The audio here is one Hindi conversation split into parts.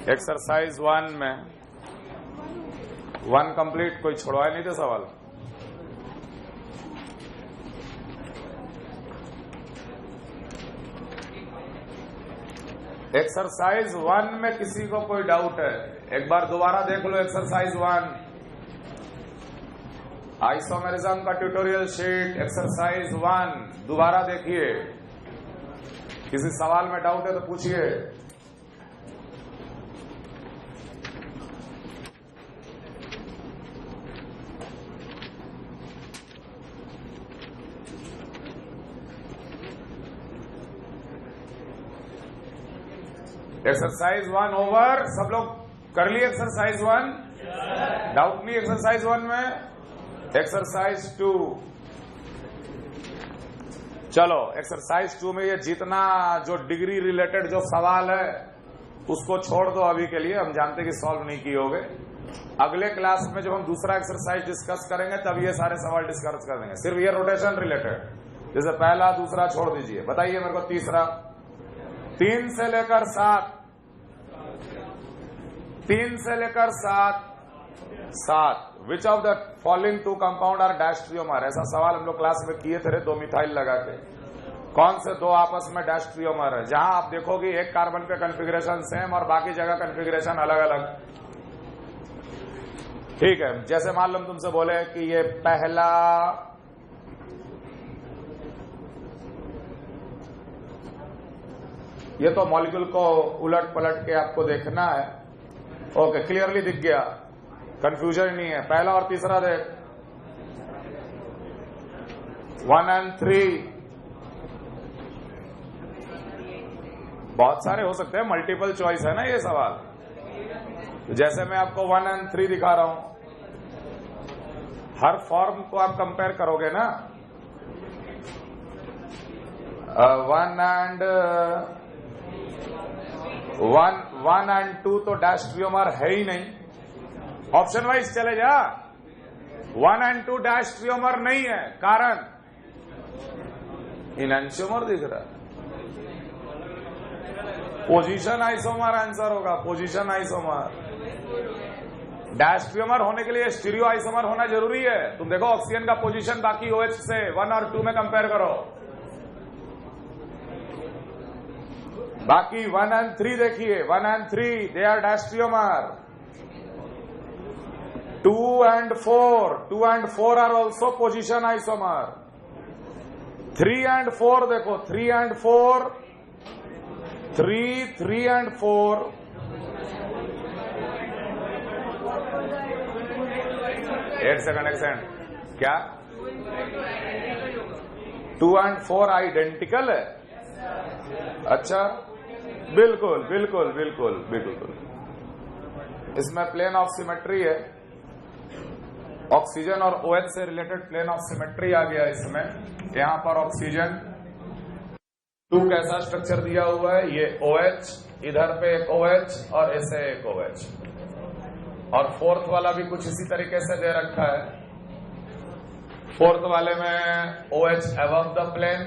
एक्सरसाइज 1 में 1 कंप्लीट, कोई छोड़वाए नहीं थे सवाल। एक्सरसाइज 1 में किसी को कोई डाउट है? एक बार दोबारा देख लो एक्सरसाइज 1, आइसोमेरिज्म का ट्यूटोरियल शीट, एक्सरसाइज 1 दोबारा देखिए। किसी सवाल में डाउट है तो पूछिए। Exercise 1 over. सब लोग कर लिए एक्सरसाइज 1? डाउट नहीं एक्सरसाइज 1 में? एक्सरसाइज 2 चलो, एक्सरसाइज 2 में ये जितना जो डिग्री रिलेटेड जो सवाल है उसको छोड़ दो अभी के लिए, हम जानते कि सॉल्व नहीं किए होगे। अगले क्लास में जब हम दूसरा एक्सरसाइज डिस्कस करेंगे तब ये सारे सवाल डिस्कस कर देंगे। सिर्फ ये रोटेशन रिलेटेड, जैसे पहला दूसरा छोड़ दीजिए। बताइए मेरे को तीसरा, 3 से लेकर 7, 3 से लेकर 7 which of the following 2 compound are diastereomer. ऐसा सवाल हम लोग क्लास में किए थे, 2 मिथाइल लगा के। कौन से 2 आपस में डैश ट्रियोमर है? जहां आप देखोगे एक कार्बन पे कन्फिग्रेशन सेम और बाकी जगह कन्फिग्रेशन अलग अलग। ठीक है, जैसे मान लो तुमसे बोले कि ये पहला ये तो मॉलिक्यूल को उलट पलट के आपको देखना है। ओके, क्लियरली दिख गया, कंफ्यूजन नहीं है। पहला और तीसरा देख, 1 और 3 बहुत सारे हो सकते हैं, मल्टीपल चॉइस है ना ये सवाल। तो जैसे मैं आपको 1 और 3 दिखा रहा हूं, हर फॉर्म को आप कंपेयर करोगे ना। 1 और 2 तो डैश ट्रियोमर है ही नहीं। ऑप्शन वाइज चले जा। 1 और 2 डैश ट्रियोमर नहीं है, कारण इनैंशियोमर दिख रहा है। पोजीशन आइसोमर आंसर होगा, पोजीशन आइसोमर। डैश ट्रियोमर होने के लिए स्टीरियो आइसोमर होना जरूरी है। तुम देखो ऑक्सीजन का पोजीशन बाकी OH से 1 और 2 में कंपेयर करो। बाकी 1 और 3 देखिए, 1 और 3 दे आर डैश ट्रियोमर। 2 और 4 आर ऑल्सो पोजीशन आइसोमर। 3 और 4 देखो, 3 और 4, 3 और 4 8 सेकंड एक्सेंड क्या 2 और 4 आइडेंटिकल है? अच्छा, बिल्कुल बिल्कुल बिल्कुल बिल्कुल। इसमें प्लेन ऑफ सिमेट्री है, ऑक्सीजन और OH से रिलेटेड प्लेन ऑफ सिमेट्री आ गया इसमें। यहां पर ऑक्सीजन 2 कैसा स्ट्रक्चर दिया हुआ है, ये OH, इधर पे एक OH और ऐसे एक OH, और 4th वाला भी कुछ इसी तरीके से दे रखा है। 4th वाले में OH above the plane,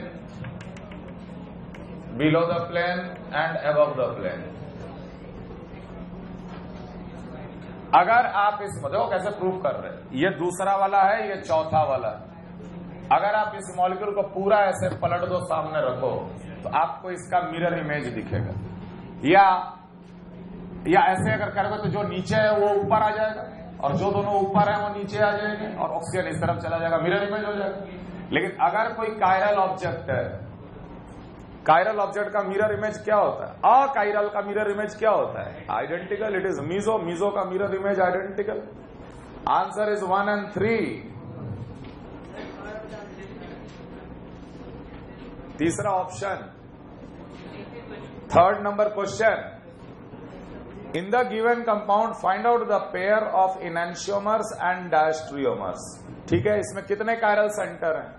below the plane and above the plane। अगर आप इस देखो कैसे प्रूव कर रहे हैं, ये दूसरा वाला है, ये चौथा वाला है। अगर आप इस मॉलिक्यूल को पूरा ऐसे पलट दो, सामने रखो, तो आपको इसका मिरर इमेज दिखेगा। या ऐसे अगर करोगे तो जो नीचे है वो ऊपर आ जाएगा और जो दोनों ऊपर है वो नीचे आ जाएंगे और ऑक्सीजन इस तरफ चला जाएगा, मिरर इमेज हो जाएगा। लेकिन अगर कोई कायरल ऑब्जेक्ट है, कायरल ऑब्जेक्ट का मिरर इमेज क्या होता है? अकायरल का मिरर इमेज क्या होता है? आइडेंटिकल। इट इज मीजो का mirror image identical. Answer is 1 और 3। तीसरा option, 3rd number question, in the given compound find out the pair of enantiomers and diastereomers. ठीक है, इसमें कितने कायरल सेंटर हैं?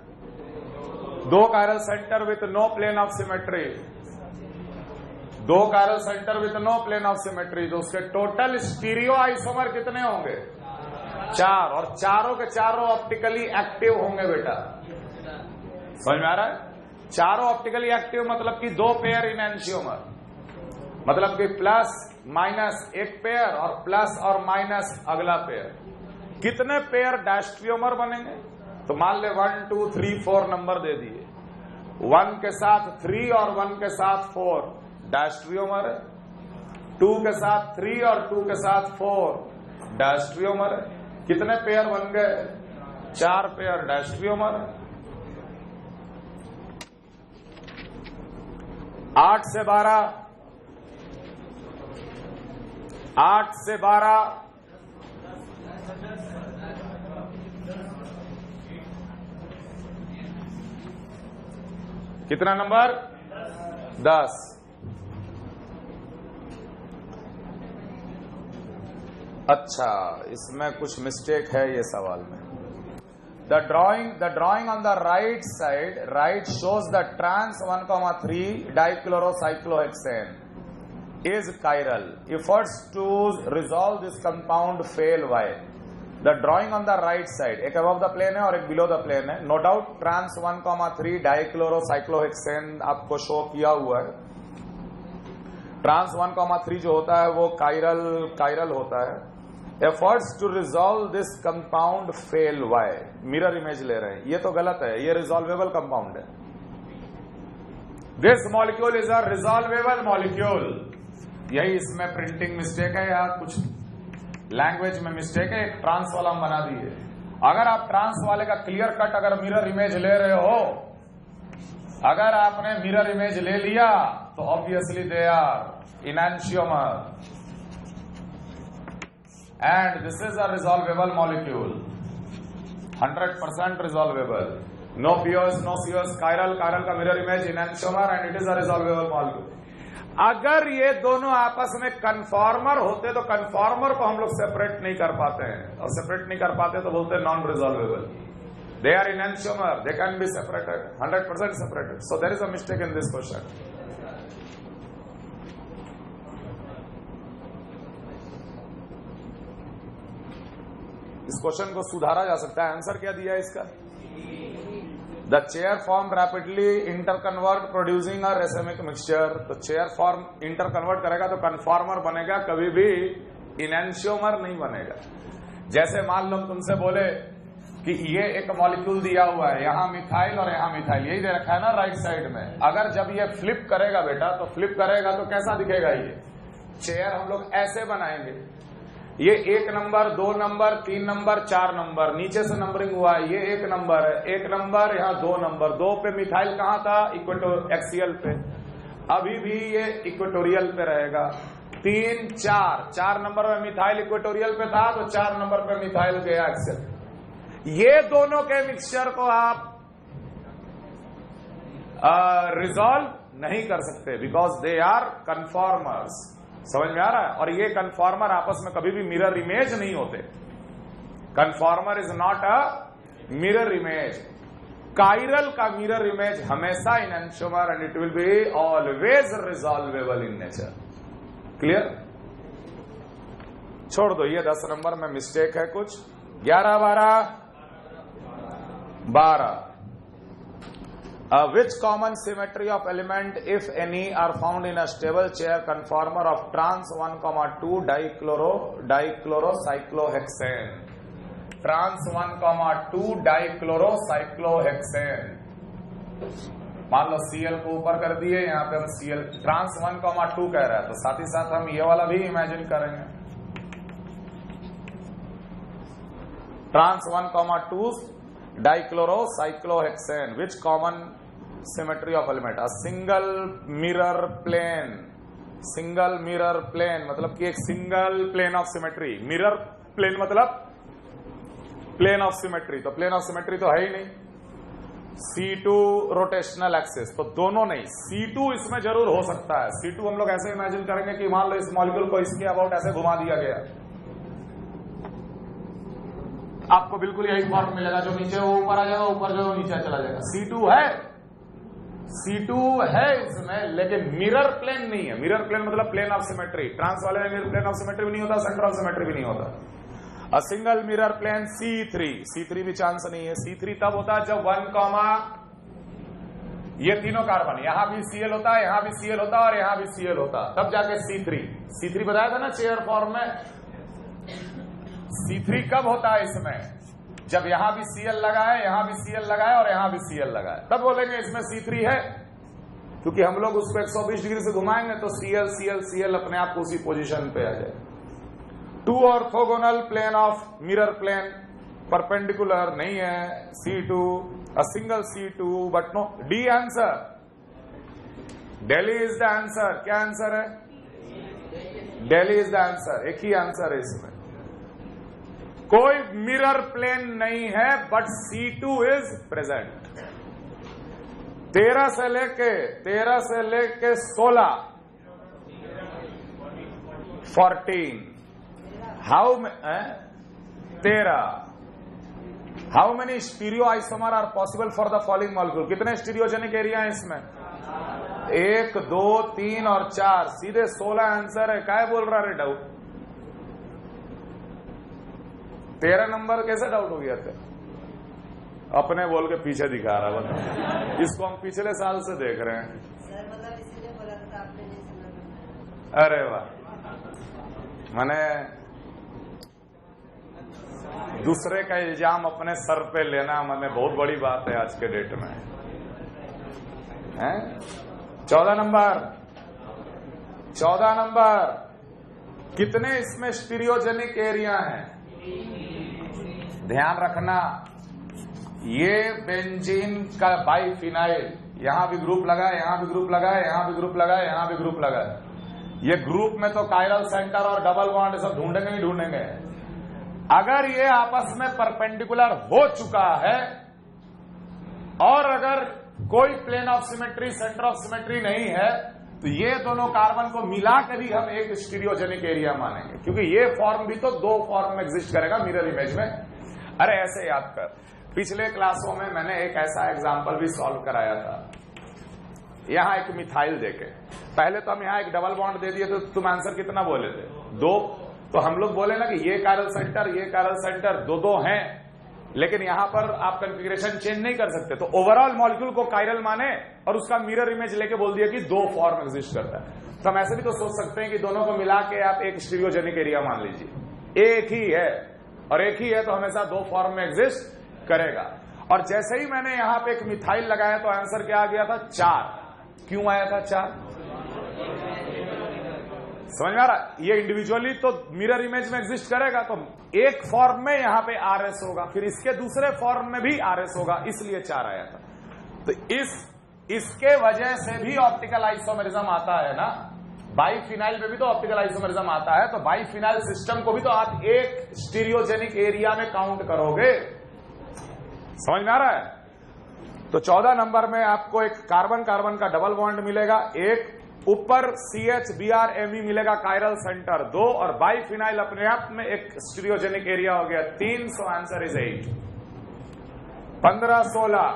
2 chiral center with no plane of symmetry, 2 chiral center with no plane of symmetry. तो उसके टोटल स्टीरियो आइसोमर कितने होंगे? 4, और चारों के चारों ऑप्टिकली एक्टिव होंगे बेटा। समझ में आ रहा है? चारों ऑप्टिकली एक्टिव मतलब कि 2 पेयर इनैंशियोमर, मतलब कि प्लस माइनस एक पेयर और प्लस और माइनस अगला पेयर। कितने पेयर डायस्ट्रियोमर बनेंगे? तो मान ले 1 2 3 4 नंबर दे दिए, 1 के साथ 3 और 1 के साथ 4 डायस्ट्रियोमर है, 2 के साथ 3 और 2 के साथ 4 डायस्ट्रियोमर है। कितने पेयर बन गए? 4 पेयर डायस्ट्रियोमर है। 8 से 12, 8 से 12 कितना नंबर? 10। अच्छा, इसमें कुछ मिस्टेक है ये सवाल में। The drawing on the right side, right shows the trans 1,3 dichlorocyclohexane is chiral. Efforts to resolve this compound fail. Why? The drawing on the right side, एक above the plane है और एक below the plane है। No doubt trans 1,3 dichlorocyclohexane आपको शो किया हुआ है। ट्रांस 1,3 जो होता है वो कायरल होता है। Efforts to resolve this compound fail. Why? Mirror image ले रहे हैं, ये तो गलत है, ये रिजॉल्वेबल कंपाउंड है। This molecule is a resolvable molecule. यही इसमें प्रिंटिंग मिस्टेक है या कुछ लैंग्वेज में मिस्टेक है। एक ट्रांस वाला हम बना दिए। अगर आप ट्रांस वाले का क्लियर कट अगर मिरर इमेज ले रहे हो, अगर आपने मिरर इमेज ले लिया तो obviously they are enantiomer and this is a resolvable molecule, 100% resolvable. No POS no COS, chiral का mirror image enantiomer and it is a resolvable molecule. अगर ये दोनों आपस में कन्फॉर्मर होते तो कन्फॉर्मर को हम लोग सेपरेट नहीं कर पाते हैं, और सेपरेट नहीं कर पाते तो बोलते हैं non resolvable. They are enantiomer, they can be separated, 100% separated. So there is a mistake in this question. इस क्वेश्चन को सुधारा जा सकता है। आंसर क्या दिया है इसका? The chair form rapidly interconvert producing a racemic mixture। तो चेयर फॉर्म इंटरकन्वर्ट करेगा तो कन्फॉर्मर बनेगा, कभी भी इनैंशियोमर नहीं बनेगा। जैसे मान लो तुमसे बोले कि ये एक मॉलिक्यूल दिया हुआ है, यहां मिथाइल और यहां मिथाइल, यही दे रखा है ना राइट साइड में। अगर जब ये फ्लिप करेगा बेटा, तो फ्लिप करेगा तो कैसा दिखेगा? ये चेयर हम लोग ऐसे बनाएंगे, ये 1 नंबर 2 नंबर 3 नंबर 4 नंबर, नीचे से नंबरिंग हुआ है, ये 1 नंबर है, 1 नंबर यहाँ 2 नंबर, 2 पे मिथाइल कहाँ था? एक्सियल पे, अभी भी ये इक्वेटोरियल पे रहेगा। 3 4 नंबर में मिथाइल इक्वेटोरियल पे था तो 4 नंबर पे मिथाइल गया एक्सियल। ये दोनों के मिक्सचर को आप रिजॉल्व नहीं कर सकते बिकॉज दे आर कन्फॉर्मर्स। समझ में आ रहा है? और ये कन्फॉर्मर आपस में कभी भी मिरर इमेज नहीं होते। Conformer is not a mirror image. Chiral का मिरर इमेज हमेशा enantiomer and it will be always resolvable in nature. Clear? छोड़ दो, ये 10 नंबर में मिस्टेक है कुछ। 11 12 which common symmetry of element, if any, are found in a stable chair conformer of trans 1,2 dichlorocyclohexane? Trans 1,2 dichlorocyclohexane। मान लो Cl को ऊपर कर दिए, यहां पे हम Cl ट्रांस 1,2 कह रहा है, तो साथ ही साथ हम ये वाला भी इमेजिन करेंगे। Trans 1,2 dichlorocyclohexane, which common symmetry of element? A single mirror plane। Single mirror plane मतलब कि एक single plane of symmetry. Mirror plane मतलब प्लेन ऑफ सिमेट्री, तो प्लेन ऑफ सिमेट्री तो है ही नहीं। C2 रोटेशनल एक्सिस, तो दोनों नहीं, C2 इसमें जरूर हो सकता है। C2 हम लोग ऐसे इमेजिन करेंगे कि मान लो इस मॉलिक्यूल को इसके अबाउट ऐसे घुमा दिया गया, आपको बिल्कुल यही फॉर्म मिलेगा, जो नीचे वो ऊपर आ जाएगा, ऊपर जो नीचे चला जाएगा। C2 है इसमें, लेकिन मिरर प्लेन नहीं है। मिरर प्लेन मतलब प्लेन ऑफ सिमेट्री। ट्रांस वाले में मिरर प्लेन ऑफ सिमेट्री भी नहीं होता, सेंटर ऑफ सिमेट्री भी नहीं होता। A single mirror plane C3 भी चांस नहीं है। C3 तब होता है जब 1, ये तीनों कार्बन, यहां भी Cl होता है, यहां भी Cl होता है और यहां भी Cl होता है, तब जाके C3 बताया था ना चेयर फॉर्म में। C3 कब होता है इसमें? जब यहां भी Cl लगा है, यहां भी Cl लगा है और यहां भी Cl लगा है, तब बोलेंगे इसमें C3 है, क्योंकि हम लोग उसको 120 डिग्री से घुमाएंगे तो Cl अपने आप उसी पोजीशन पे आ जाए। 2 orthogonal plane of mirror plane perpendicular नहीं है, C2 a single C2 but no D answer, Delhi is the answer. क्या आंसर है? Delhi इज द आंसर, एक ही आंसर है इसमें। कोई मिरर प्लेन नहीं है बट C2 इज प्रेजेंट। 13 से लेके 16 14 13 how many stereo isomer are possible for the following molecule? कितने स्टीरियोजेनिक एरिया है इसमें? 1 2 3 और 4, सीधे 16 आंसर है। क्या बोल रहा रे डाउट? 13 नंबर कैसे डाउट हो गया था? अपने बोल के पीछे दिखा रहा बता। इसको हम पिछले साल से देख रहे हैं। सर मतलब इसीलिए बोला था आपने नहीं सुना। अरे वाह, मैंने दूसरे का इल्जाम अपने सर पे लेना मैंने बहुत बड़ी बात है आज के डेट में। 14 नंबर कितने इसमें स्टीरियोजेनिक एरिया हैं? ध्यान रखना, ये बेंजीन का बाइफिनाइल, यहां भी ग्रुप लगा है, यहां भी ग्रुप लगा है, यहां भी ग्रुप लगा है, यहां भी ग्रुप लगा है। ये ग्रुप में तो कायरल सेंटर और डबल बॉन्ड सब ढूंढेंगे ही ढूंढेंगे। अगर ये आपस में परपेंडिकुलर हो चुका है और अगर कोई plane of symmetry, centre of symmetry नहीं है, तो ये दोनों कार्बन को मिला कर ही हम एक स्टीरियोजेनिक एरिया मानेंगे, क्योंकि ये फॉर्म भी तो 2 फॉर्म में एग्जिस्ट करेगा मिरर इमेज में। अरे ऐसे याद कर, पिछले क्लासों में मैंने एक ऐसा एग्जाम्पल भी सॉल्व कराया था। यहां एक मिथाइल देके, पहले तो हम यहां एक डबल बॉन्ड दे दिए, तो तुम आंसर कितना बोले थे? 2। तो हम लोग बोले ना कि ये कायरल सेंटर, ये कायरल सेंटर 2-2 हैं, लेकिन यहां पर आप कॉन्फ़िगरेशन चेंज नहीं कर सकते। तो ओवरऑल मॉलिक्यूल को कायरल माने और उसका मिरर इमेज लेके बोल दिया कि 2 फॉर्म एग्जिस्ट करता है। तो हम ऐसे भी तो सोच सकते हैं कि दोनों को मिला के आप एक स्टीरियोजेनिक एरिया मान लीजिए। एक ही है और एक ही है तो हमेशा 2 फॉर्म में एग्जिस्ट करेगा। और जैसे ही मैंने यहां पे एक मिथाइल लगाया तो आंसर क्या आ गया था? 4। क्यों आया था 4? समझ में आ रहा? ये इंडिविजुअली तो मिरर इमेज में एग्जिस्ट करेगा, तो एक फॉर्म में यहां पे RS होगा, फिर इसके दूसरे फॉर्म में भी RS होगा, इसलिए 4 आया था। तो इसके वजह से भी ऑप्टिकल आइसोमेरिज्म आता है ना। बाइफिनाइल में भी तो ऑप्टिकल आइसोमेरिज्म आता है, तो बाइफिनाइल सिस्टम को भी तो आप एक स्टीरियोजेनिक एरिया में काउंट करोगे। समझ में आ रहा है? तो 14 नंबर में आपको एक कार्बन कार्बन का डबल बॉन्ड मिलेगा, एक ऊपर CH-Br-Me मिलेगा कायरल सेंटर 2, और बाइफिनाइल अपने आप में एक स्टीरियोजेनिक एरिया हो गया 3। So answer is 8। 15-16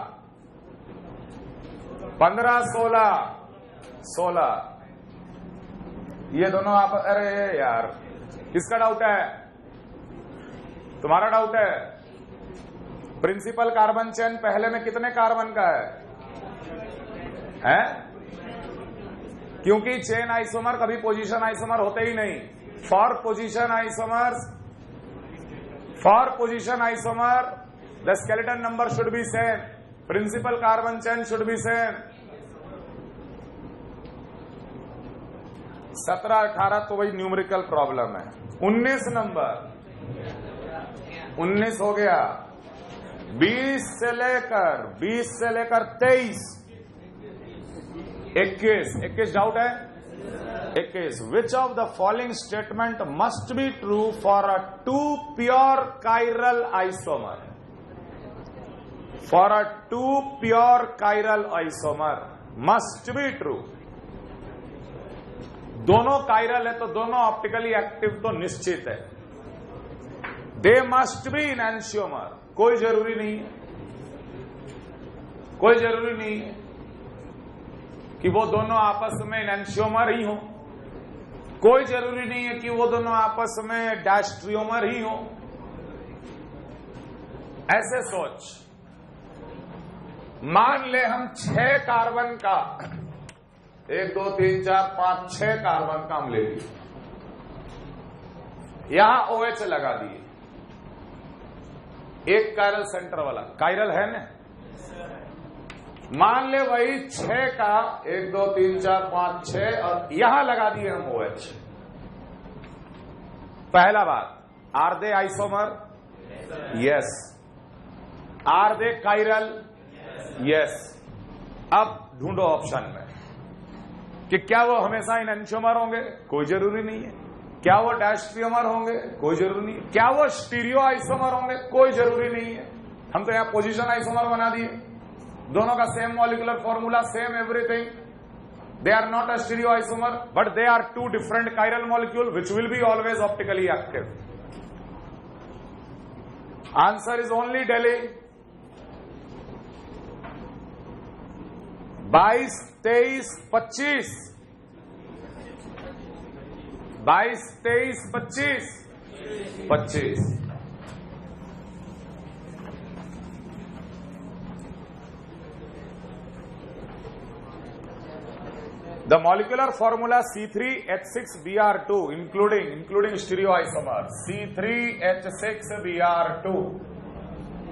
16 ये दोनों आप, अरे यार किसका डाउट है? तुम्हारा डाउट है? प्रिंसिपल कार्बन चेन पहले में कितने कार्बन का है? क्योंकि चेन आइसोमर कभी पोजीशन आइसोमर होते ही नहीं। For position isomer the skeleton number should be same, principal carbon chain should be same. 17-18 तो वही न्यूमेरिकल प्रॉब्लम है। 19 नंबर 19 हो गया। 20 से लेकर 23 21 डाउट है? 21 विच of the following statement must be true for a 2 pure chiral isomer? For a 2 pure chiral isomer must be true. दोनों कायरल है तो दोनों ऑप्टिकली एक्टिव तो निश्चित है। दे मस्ट बी इनैंशियोमर, कोई जरूरी नहीं है, कोई जरूरी नहीं है कि वो दोनों आपस में इनैंशियोमर ही हो, कोई जरूरी नहीं है कि वो दोनों आपस में डायस्ट्रियोमर ही हो। ऐसे सोच, मान ले हम 6 कार्बन का 1 2 3 4 5 6 कार्बन का हम ले लिए, यहां OH लगा दिए, एक कायरल सेंटर वाला कायरल है ना। मान ले वही 6 का 1 2 3 4 5 6 और यहां लगा दिए हम OH। पहला बात, are they isomer? Yes. Are they chiral? Yes. अब ढूंढो ऑप्शन में कि क्या वो हमेशा इनएंशियोमर होंगे? कोई जरूरी नहीं है। क्या वो डायस्ट्रियोमर होंगे? कोई जरूरी नहीं है। क्या वो स्टीरियो आइसोमर होंगे? कोई जरूरी नहीं है। हम तो यहां पोजीशन आइसोमर बना दिए, दोनों का same molecular formula, same everything. They are not a stereo isomer but they are two different chiral molecule which will be always optically active. Answer is only Delhi. 22 23 25 22 23 25 25। The molecular formula C3H6Br2 including stereoisomer C3H6Br2।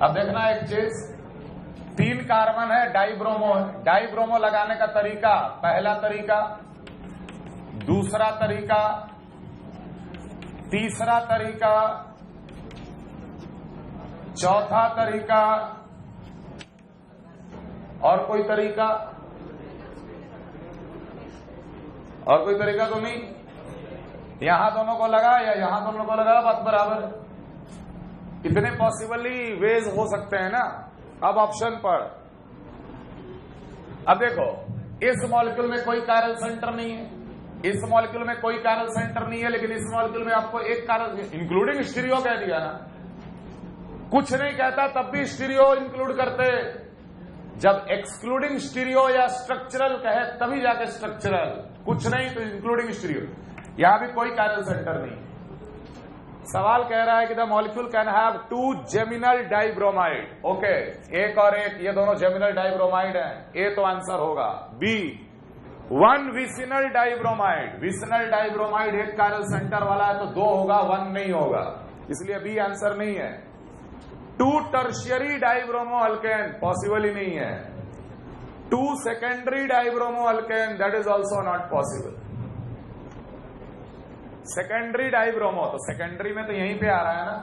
अब देखना एक चीज, 3 कार्बन है, डाइब्रोमो है। डाइब्रोमो लगाने का तरीका, पहला तरीका, दूसरा तरीका, तीसरा तरीका, चौथा तरीका, और कोई तरीका? और कोई तरीका तो नहीं। यहां दोनों को लगा या यहां दोनों को लगा, बात बराबर है। इतने पॉसिबली वेज हो सकते हैं ना। अब ऑप्शन पर, अब देखो, इस मॉलिक्यूल में कोई कायरल सेंटर नहीं है, इस मॉलिक्यूल में कोई कायरल सेंटर नहीं है, लेकिन इस मॉलिक्यूल में आपको एक कायरल, इंक्लूडिंग स्टीरियो कह दिया ना। कुछ नहीं कहता तब भी स्टीरियो इंक्लूड करते। जब एक्सक्लूडिंग स्टीरियो या स्ट्रक्चरल कहे तभी जाके स्ट्रक्चरल, कुछ नहीं तो इंक्लूडिंग स्टीरियो। यहां भी कोई कायरल सेंटर नहीं। सवाल कह रहा है कि the molecule can have 2 geminal dibromide. Okay, एक और एक, ये दोनों जेमिनल डाइब्रोमाइड हैं, ए तो आंसर होगा। B 1 vicinal dibromide. Vicinal dibromide एक कायरल सेंटर वाला है तो 2 होगा, 1 नहीं होगा, इसलिए बी आंसर नहीं है। 2 टर्शियरी डाइब्रोमो अल्केन पॉसिबल ही नहीं है। 2 secondary dibromo alkane, that is also not possible. Secondary dibromo, तो सेकेंडरी में तो यहीं पे आ रहा है ना।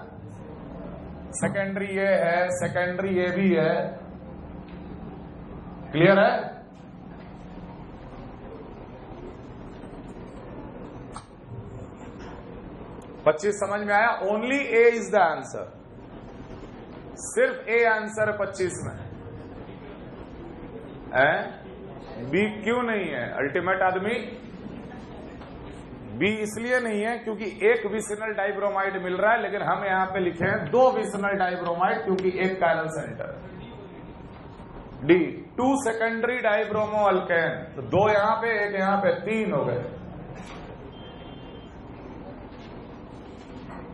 सेकेंडरी ये है, सेकेंडरी ये भी है, क्लियर है? पच्चीस समझ में आया? Only A is the answer, सिर्फ ए आंसर 25 में है। बी क्यों नहीं है? अल्टीमेट आदमी बी इसलिए नहीं है क्योंकि एक विसिनल डाइब्रोमाइड मिल रहा है, लेकिन हम यहां पे लिखे हैं 2 विसिनल डाइब्रोमाइड क्योंकि एक chiral centre. D 2 secondary dibromo alkane, तो 2 यहां पे, एक यहां पे, 3 हो गए।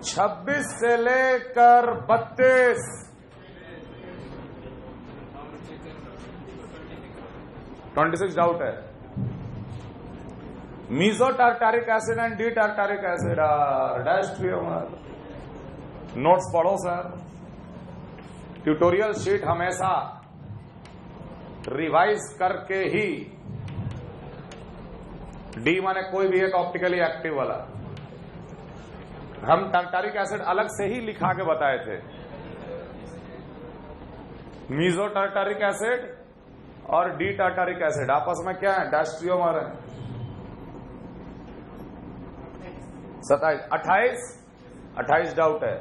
26 से लेकर 32 26 डाउट है। Meso tartaric acid and D tartaric acid are diastereomer. Notes पढ़ो सर, ट्यूटोरियल शीट हमेशा रिवाइज करके ही। डी माने कोई भी एक ऑप्टिकली एक्टिव वाला। हम टार्टारिक एसिड अलग से ही लिखा के बताए थे। मीजो टार्टारिक एसिड और डी टार्टारिक एसिड आपस में क्या है? डायस्ट्रियोमर है। 27 28 डाउट है।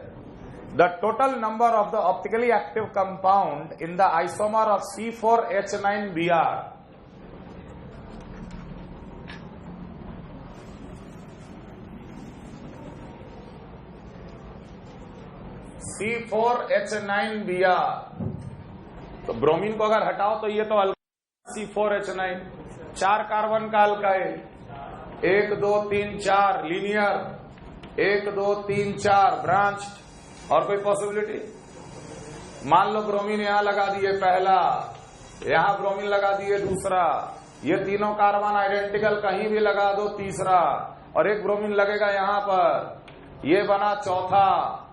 The total number of the optically active compound in the isomer of C4H9Br। C4H9Br, तो ब्रोमीन को अगर हटाओ तो ये तो C4H9, 4 कार्बन का अल्काइल, 1 2 3 4 लीनियर, 1 2 3 4 ब्रांच। और कोई पॉसिबिलिटी? मान लो ब्रोमीन यहां लगा दिए पहला, यहां ब्रोमीन लगा दिए दूसरा, ये तीनों कार्बन आइडेंटिकल, कहीं भी लगा दो तीसरा, और एक ब्रोमीन लगेगा यहां पर, ये बना चौथा।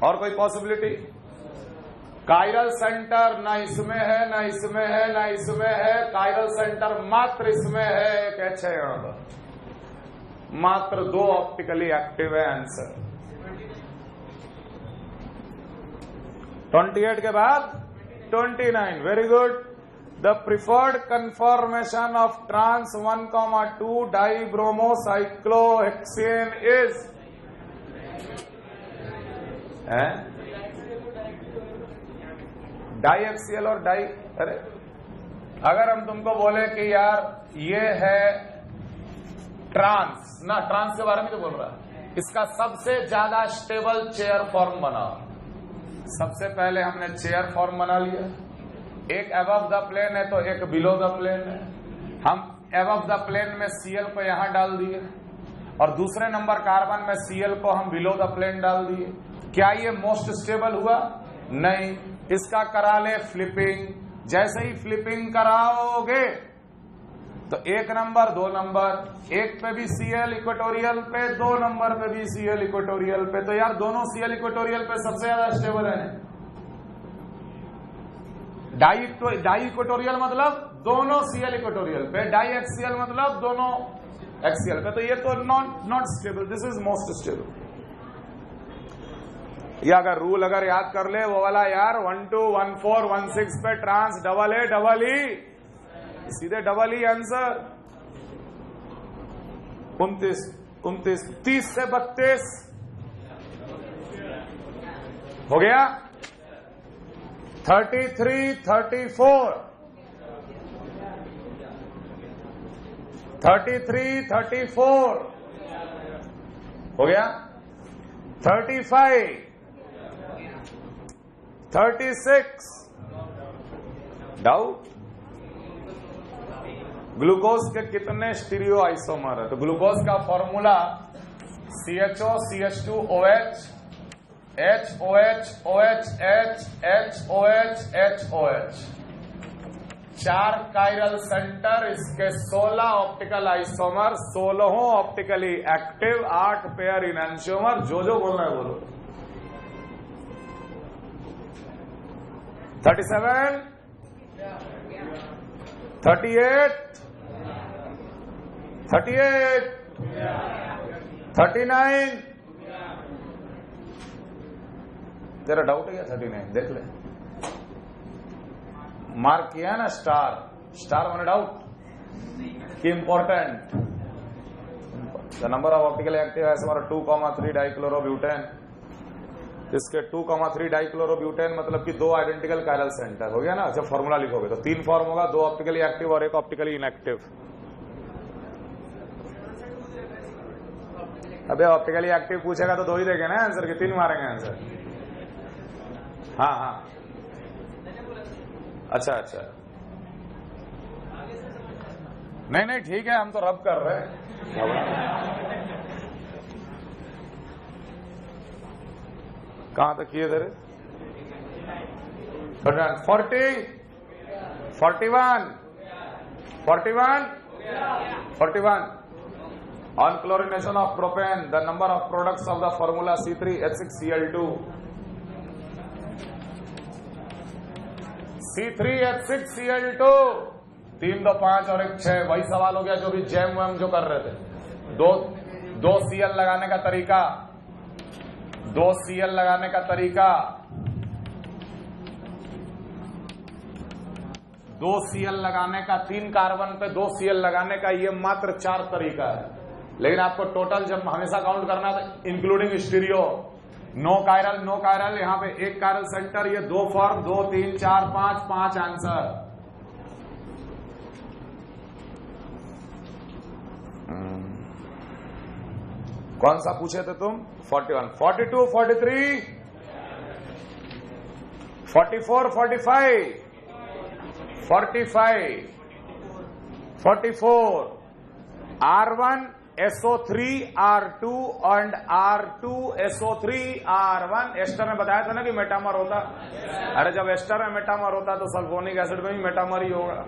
और कोई पॉसिबिलिटी? कायरल सेंटर ना इसमें है, ना इसमें है, ना इसमें है, कायरल सेंटर मात्र इसमें है, एक H है यहां पर, मात्र 2 ऑप्टिकली एक्टिव है। आंसर 28 के बाद 29। Very good. The preferred conformation of trans 1,2 dibromocyclohexane is diaxial और डाई। अरे अगर हम तुमको बोले कि यार ये है ट्रांस ना, ट्रांस के बारे में तो बोल रहा है, इसका सबसे ज्यादा स्टेबल चेयर फॉर्म बना। सबसे पहले हमने चेयर फॉर्म बना लिया, एक अबव द प्लेन है तो एक बिलो द प्लेन है। हम अबव द प्लेन में Cl को यहां डाल दिए और दूसरे नंबर कार्बन में Cl को हम बिलो द प्लेन डाल दिए। क्या ये मोस्ट स्टेबल हुआ? नहीं। इसका करा ले फ्लिपिंग। जैसे ही फ्लिपिंग कराओगे तो 1 नंबर 2 नंबर, 1 पे भी Cl इक्वेटोरियल पे, 2 नंबर पे भी Cl इक्वेटोरियल पे, तो यार दोनों Cl इक्वेटोरियल पे सबसे ज्यादा स्टेबल है। डाई इक्वेटोरियल मतलब दोनों Cl इक्वेटोरियल पे, डाई एक्सियल मतलब दोनों एक्सियल पे, तो ये तो not stable, this is most stable. या अगर रूल अगर याद कर ले वो वाला यार 1, 2, 1, 4, 1, 6 पे trans double A double E, सीधे डबल ई आंसर। 29, 30 से 32 हो गया। 33, 34, 33, 34 हो गया। 35, 36 डाउट। ग्लूकोज के कितने स्टीरियो आइसोमर है? तो ग्लूकोज का formula CHO CH2OH HOH OH H HOH HOH। 4 chiral center, इसके 16 optical isomer, 16 optically active, 8 pair enantiomer. जो बोलना है बोलो। 37, 38, 38, 39। तेरा डाउट है क्या? 39 देख ले, मार्क किया है ना स्टार, स्टार मैंने डाउट कि important. The number of optical active है हमारा 2,3 डाइक्लोरोब्यूटेन। इसके 2,3 डाइक्लोरोब्यूटेन मतलब कि 2 आइडेंटिकल कायरल सेंटर हो गया ना। जब फॉर्मूला लिखोगे तो 3 फॉर्म होगा, 2 ऑप्टिकली एक्टिव और 1 ऑप्टिकली इनएक्टिव। अबे ऑप्टिकली एक्टिव पूछेगा तो 2 ही देंगे ना आंसर, के 3 मारेंगे आंसर। हाँ अच्छा नहीं ठीक है, हम तो रब कर रहे हैं। कहां तक किए तेरे? 40, 41, 41, 41। On chlorination of propane, the number of products of the formula C3H6Cl2. C3H6Cl2 3, 2, 5 और 1, 6। वही सवाल हो गया जो भी जैम वैम जो कर रहे थे। दो Cl लगाने का तरीका, 2 Cl लगाने का तरीका, 2 Cl लगाने का, 3 कार्बन पे 2 Cl लगाने का, ये मात्र 4 तरीका है। लेकिन आपको टोटल जब हमेशा काउंट करना था इंक्लूडिंग स्टीरियो, नो कायरल, यहां पे 1 कायरल सेंटर, ये 2 फॉर्म, 2, 3, 4, 5 आंसर। कौन सा पूछे थे तुम? 41, 42, 43, 44, 45, 45, 44, R1 SO3R2 and R2SO3R1। Ester में बताया था ना कि मेटामर होता। अरे जब एस्टर में मेटामर होता तो सल्फोनिक एसिड में भी मेटामर ही होगा।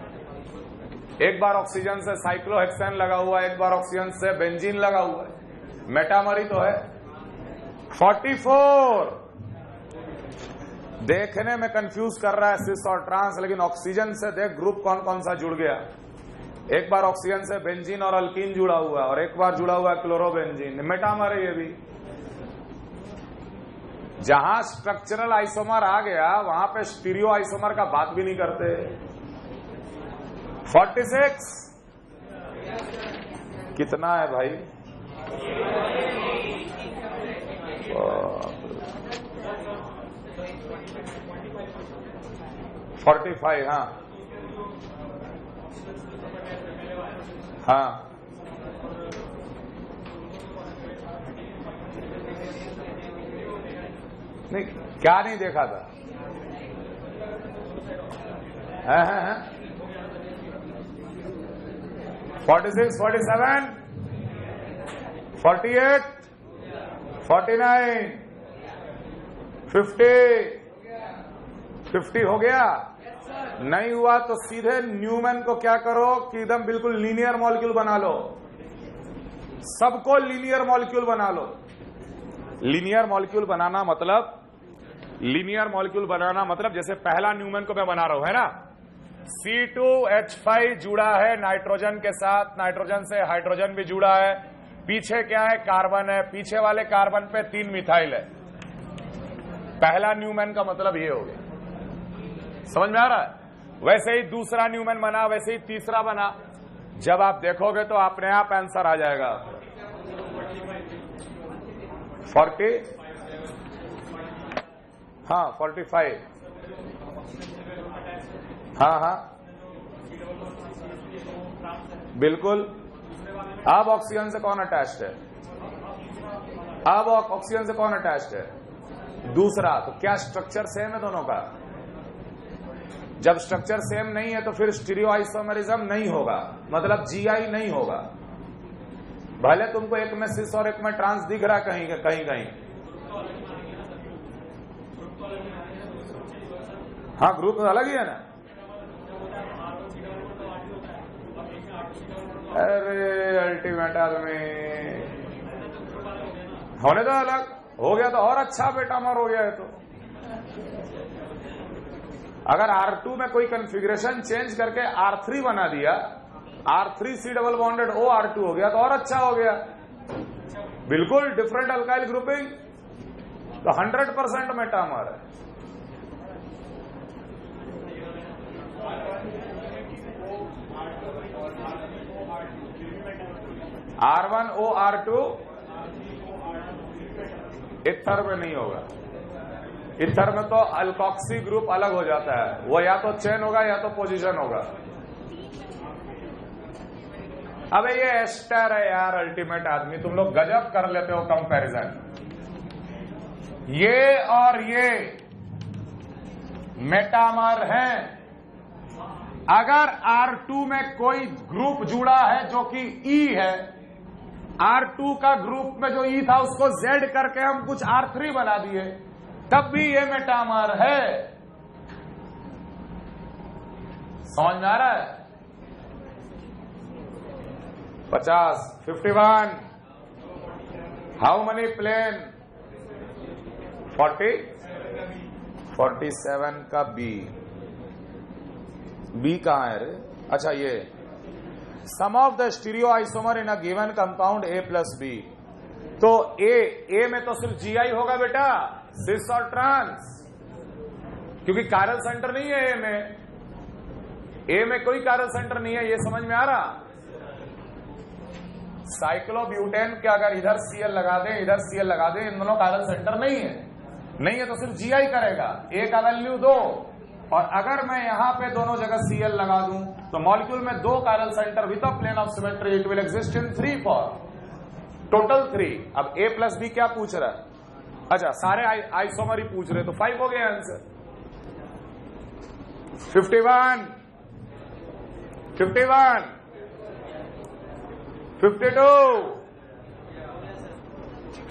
एक बार ऑक्सीजन से साइक्लोहेक्सेन लगा हुआ है, एक बार ऑक्सीजन से बेंजीन लगा हुआ है, मेटामर ही तो है। 44 देखने में कंफ्यूज कर रहा है सिस और ट्रांस, लेकिन ऑक्सीजन से देख ग्रुप कौन कौन सा जुड़ गया। एक बार ऑक्सीजन से बेंजीन और अल्कीन जुड़ा हुआ है और एक बार जुड़ा हुआ है क्लोरोबेंजीन, मेटामर है ये भी। जहां स्ट्रक्चरल आइसोमर आ गया वहां पे स्टीरियो आइसोमर का बात भी नहीं करते। 46 कितना है भाई? 45। हाँ हाँ, नहीं क्या नहीं देखा था? हाँ 46, 47, 48, 49, 50 हो गया। नहीं हुआ तो सीधे न्यूमैन को क्या करो कि एकदम बिल्कुल लीनियर मॉलिक्यूल बना लो, सबको लीनियर मॉलिक्यूल बना लो। लीनियर मॉलिक्यूल बनाना मतलब जैसे पहला न्यूमैन को मैं बना रहा हूं, है ना। C2H5 जुड़ा है नाइट्रोजन के साथ, नाइट्रोजन से हाइड्रोजन भी जुड़ा है, पीछे क्या है? कार्बन है, पीछे वाले कार्बन पे 3 मिथाइल है। पहला न्यूमैन का मतलब ये हो गया। समझ में आ रहा है? वैसे ही दूसरा न्यूमैन बना, वैसे ही तीसरा बना। जब आप देखोगे तो अपने आप आंसर आ जाएगा। 40, हाँ 45, हाँ बिल्कुल। अब ऑक्सीजन से कौन अटैच्ड है? अब ऑक्सीजन से कौन अटैच्ड है? दूसरा। तो क्या स्ट्रक्चर सेम है दोनों का? जब स्ट्रक्चर सेम नहीं है तो फिर स्टीरियो आइसोमरिज्म नहीं होगा, मतलब GI नहीं होगा। भले तुमको एक में सिस और एक में ट्रांस दिख रहा कहीं कहीं। हाँ ग्रुप अलग ही है ना। अरे अल्टीमेट आदमी, होने तो अलग हो गया तो और अच्छा बेटामर हो गया है। तो अगर R2 में कोई कॉन्फ़िगरेशन चेंज करके R3 बना दिया, R3C डबल बॉन्डेड OR2 हो गया तो और अच्छा हो गया। बिल्कुल डिफरेंट अल्काइल ग्रुपिंग, तो 100% मेटामर है। R1OR2 इथर में नहीं होगा। इथर में तो अल्कोक्सी ग्रुप अलग हो जाता है, वो या तो चेन होगा या तो पोजीशन होगा। अबे ये एस्टर है यार, अल्टीमेट आदमी, तुम लोग गजब कर लेते हो कंपैरिजन। ये और ये मेटामर हैं। अगर R2 में कोई ग्रुप जुड़ा है जो कि E है, R2 का ग्रुप में जो E था उसको Z करके हम कुछ R3 बना दिए, तब भी ये मेटामर है। समझ में आ रहा है? 50, 51, हाउ मनी प्लेन? 40, 47 का बी कहां है रे? अच्छा ये sum of the stereo isomer in a given compound A plus B। तो ए में तो सिर्फ GI होगा बेटा, सिस और ट्रांस, क्योंकि कायरल सेंटर नहीं है ए में कोई कायरल सेंटर नहीं है। ये समझ में आ रहा? साइक्लोब्यूटेन के अगर इधर Cl लगा दें, इधर Cl लगा दें, इन दोनों कायरल सेंटर नहीं है तो सिर्फ GI करेगा। A का वैल्यू 2, और अगर मैं यहां पे दोनों जगह Cl लगा दूं तो मॉलिक्यूल में 2 chiral centre with a plane of symmetry, it will exist in 3 form, total 3। अब A प्लस B क्या पूछ रहा है? अच्छा सारे आइसोमर ही पूछ रहे, तो 5 हो गया answer. 51, 52,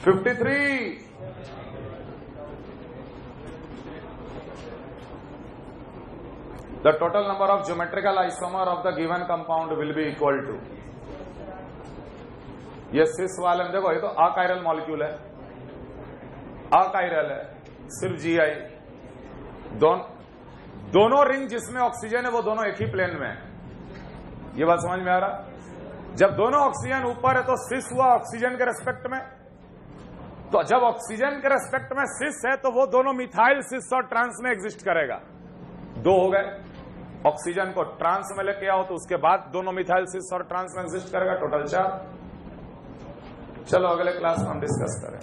53, 'The total number of geometrical isomer of the given compound will be equal to'. ये सिस वाले में देखो, ये तो अकायरल मॉलिक्यूल है, अकायरल है, सिर्फ जीआई। दोनों रिंग जिसमें ऑक्सीजन है वो दोनों एक ही प्लेन में है। ये बात समझ में आ रहा? जब दोनों ऑक्सीजन ऊपर है तो सिस हुआ ऑक्सीजन के रेस्पेक्ट में, तो जब ऑक्सीजन के रेस्पेक्ट में सिस है तो वो दोनों मिथाइल सिस और ट्रांस में एग्जिस्ट करेगा। दो हो गए, ऑक्सीजन को ट्रांस में लेके आओ तो उसके बाद दोनों मिथाइल सिस और ट्रांस में एग्जिस्ट करेगा, टोटल 4। चलो अगले क्लास में हम डिस्कस करें।